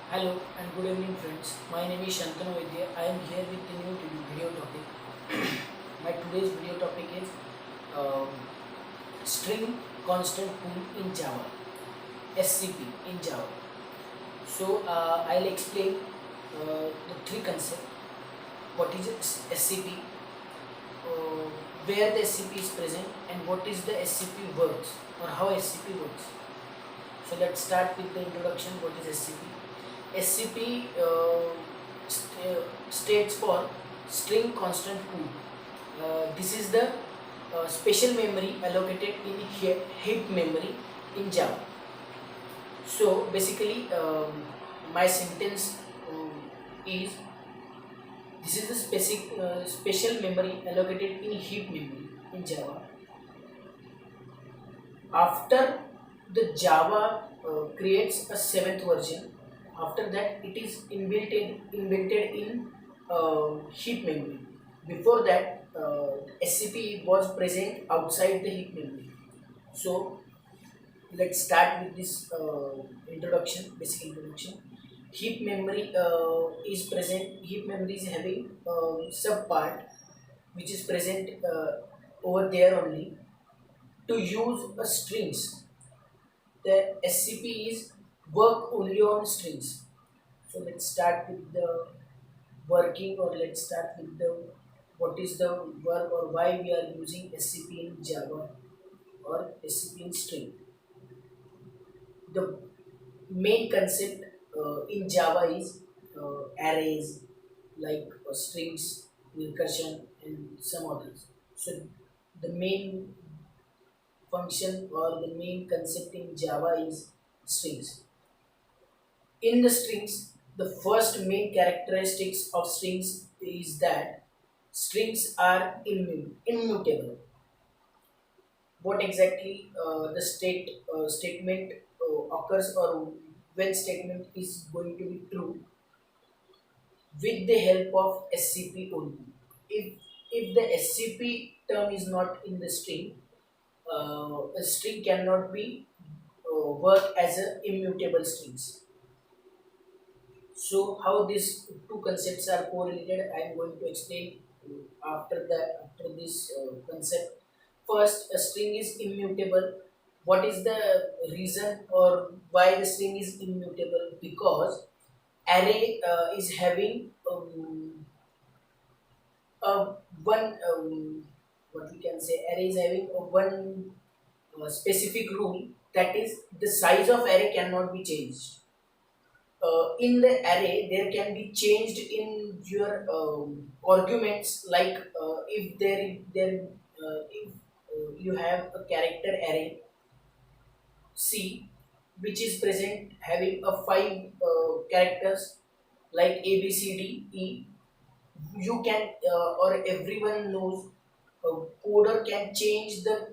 Hello and good evening friends. My name is Shantanu Vaidya. I am here with the new video topic. My today's video topic is um, string constant pool in Java, SCP in Java. So I'll explain the three concepts. What is SCP, uh, where the SCP is present and what is the SCP works or how SCP works. So let's start with the introduction. What is SCP? SCP states for string constant pool. This is the special memory allocated in heap memory in Java. So basically, my sentence is this is the special memory allocated in heap memory in Java. After the Java creates a seventh version, after that it is invented in heap memory. Before that, SCP was present outside the heap memory. So let's start with this introduction, basic introduction. Heap memory is present. Heap memory is having sub part which is present over there only to use strings. The SCP is work only on strings. So let's start with the working, or let's start with the what is the work or why we are using SCP in Java or SCP in string. The main concept in Java is arrays like strings, recursion, and some others. So the main function or the main concept in Java is strings. In the strings, the first main characteristics of strings is that strings are immutable. What exactly the statement occurs, or when statement is going to be true with the help of SCP only. If the SCP term is not in the string, a string cannot be work as a immutable strings. So how these two concepts are correlated, I am going to explain after this concept. First, a string is immutable. What is the reason or why the string is immutable? Because array is having one what we can say, array is having one specific rule, that is the size of array cannot be changed. In the array there can be changed in your arguments, like if you have a character array C which is present having a five characters like A B C D E, you can or everyone knows coder can change the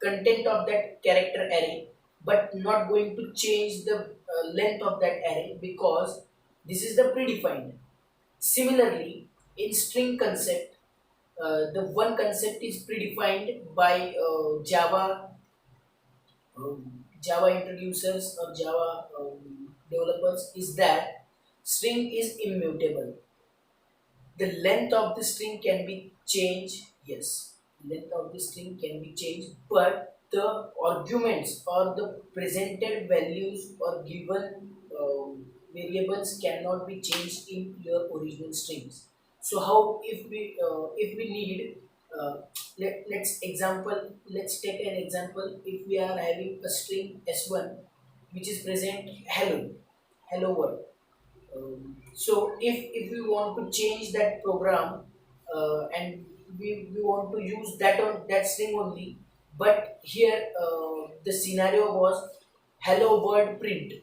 content of that character array, but not going to change the length of that array because this is the predefined. Similarly, in string concept, the one concept is predefined by Java introducers or Java developers, is that string is immutable. The length of the string can be changed, yes, length of the string can be changed, but the arguments or the presented values or given variables cannot be changed in your original strings. So how, if we need let's take an example. If we are having a string s1 which is present hello world. So if we want to change that program and we want to use that on that string only, but here the scenario was hello world print.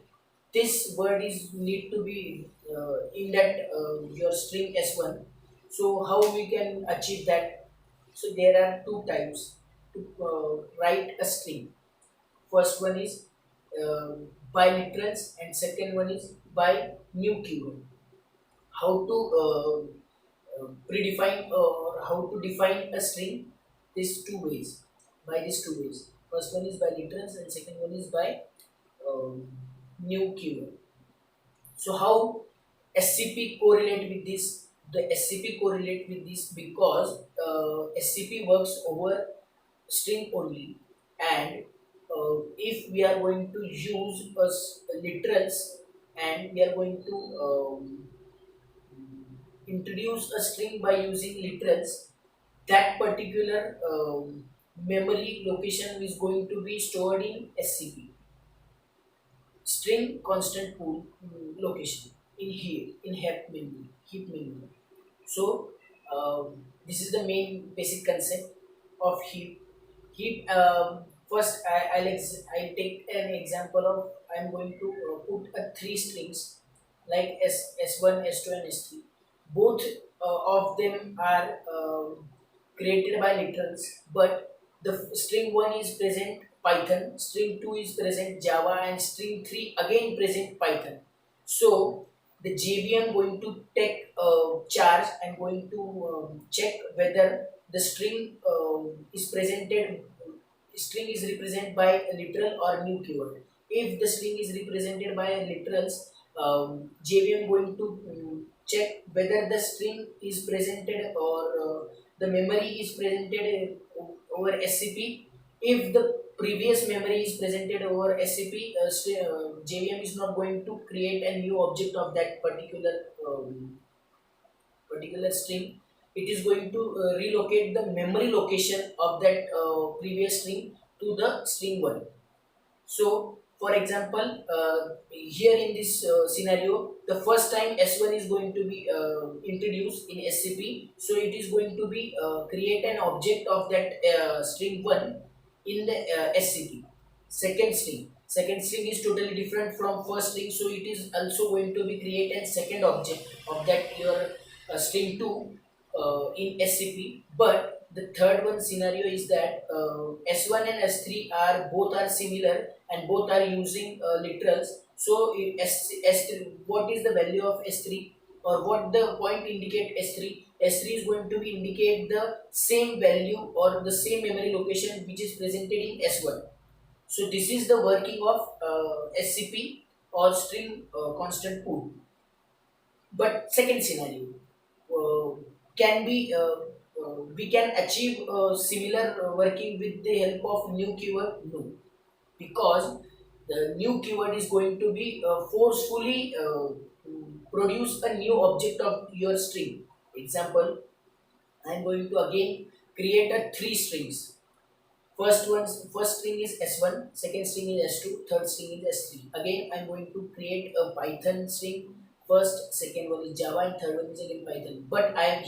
This word is need to be in that your string s1. So how we can achieve that? So there are two types to write a string. First one is by literals and second one is by new keyword. How to predefine or how to define a string? These two ways. By these two ways. First one is by literals and second one is by um, new keyword. So how SCP correlate with this? The SCP correlate with this because SCP works over string only, and if we are going to use literals, and we are going to introduce a string by using literals, that particular memory location is going to be stored in SCP, string constant pool location, in heap memory. So this is the main basic concept of heap. Heap. First, I'll take an example of, I'm going to put three strings like S1, S2, and S3. Both of them are created by literals, but the string one is present Python, string two is present Java, and string three again present Python. So the JVM going to take charge and going to check whether the string is represented by a literal or new keyword. If the string is represented by literals, JVM going to check whether the string is presented, or the memory is presented over SCP. If the previous memory is presented over SCP, JVM is not going to create a new object of that particular string. It is going to relocate the memory location of that previous string to the string one. So, for example, here in this scenario, the first time S1 is going to be introduced in SCP, so it is going to be create an object of that string 1 in the SCP. Second string is totally different from first string, so it is also going to be create a second object of that your string 2 in SCP. But the third one scenario is that S1 and S3 are both are similar and both are using literals. So S3, what is the value of S3, or what the point indicate S3? S3 is going to be indicate the same value or the same memory location which is presented in S1. So this is the working of SCP, or string constant pool. But second scenario, uh, can be we can achieve similar working with the help of new keyword? No, because the new keyword is going to be forcefully produce a new object of your string. Example, I am going to again create a three strings. First string is S1, second string is S2, third string is S3. Again, I'm going to create a Python string. First, second one is Java, and third one is again Python. But I'm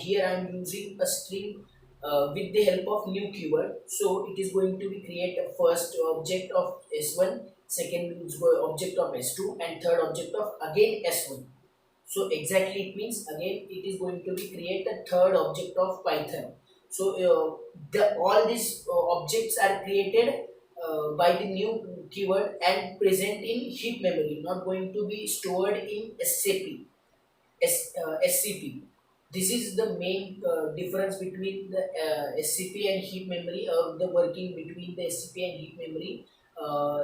using a string with the help of new keyword. So it is going to be create a first object of S1, second is object of S2, and third object of again S1. So exactly it means again it is going to be create a third object of Python. So all these objects are created by the new keyword and present in heap memory, not going to be stored in SCP. This is the main difference between the SCP and heap memory, or the working between the SCP and heap memory.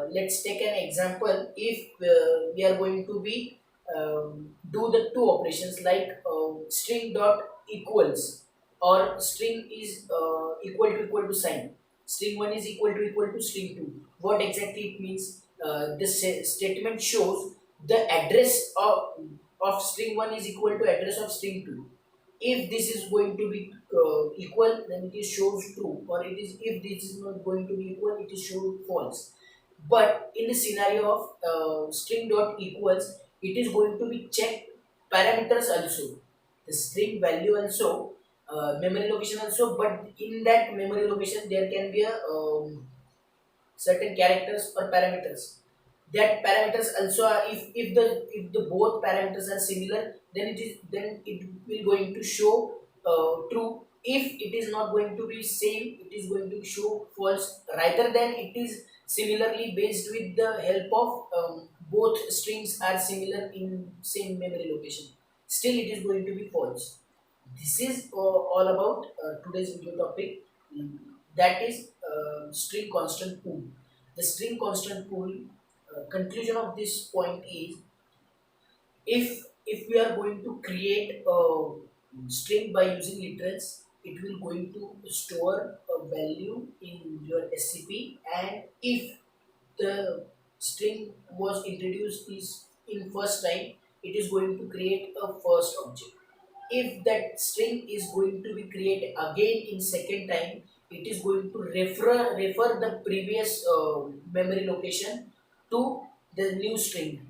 Let's take an example. If we are going to be do the two operations like string dot equals, or string is equal to sign. String 1 is equal to string 2. What exactly it means? This statement shows the address of string 1 is equal to address of string 2. If this is going to be equal, then it is shows true, or it is, if this is not going to be equal, it is shown false. But in the scenario of string dot equals, it is going to be checked parameters also, the string value also, memory location also. But in that memory location there can be a certain characters or parameters. That parameters also are, if the both parameters are similar, then it will going to show true. If it is not going to be same, it is going to show false. Rather than it is similarly based with the help of both strings are similar in same memory location, still it is going to be false. This is all about today's video topic. That is string constant pool. The string constant pool, conclusion of this point is If we are going to create a string by using literals, it will going to store a value in your scp, and if the string was introduced is in first time, it is going to create a first object. If that string is going to be created again in second time, it is going to refer the previous memory location to the new string.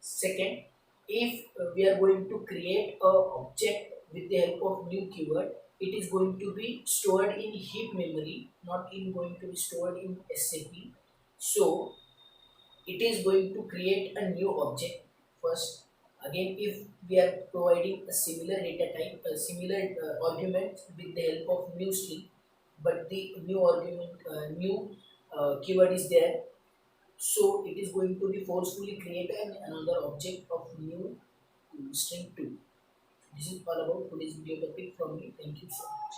Second, if we are going to create a object with the help of new keyword, it is going to be stored in heap memory, not in going to be stored in SAP. So it is going to create a new object first. Again, if we are providing a similar data type, a similar argument with the help of new string, but the new argument, new keyword is there, so it is going to be forcefully create another object of new string 2. This is all about today's video topic from me. Thank you so much.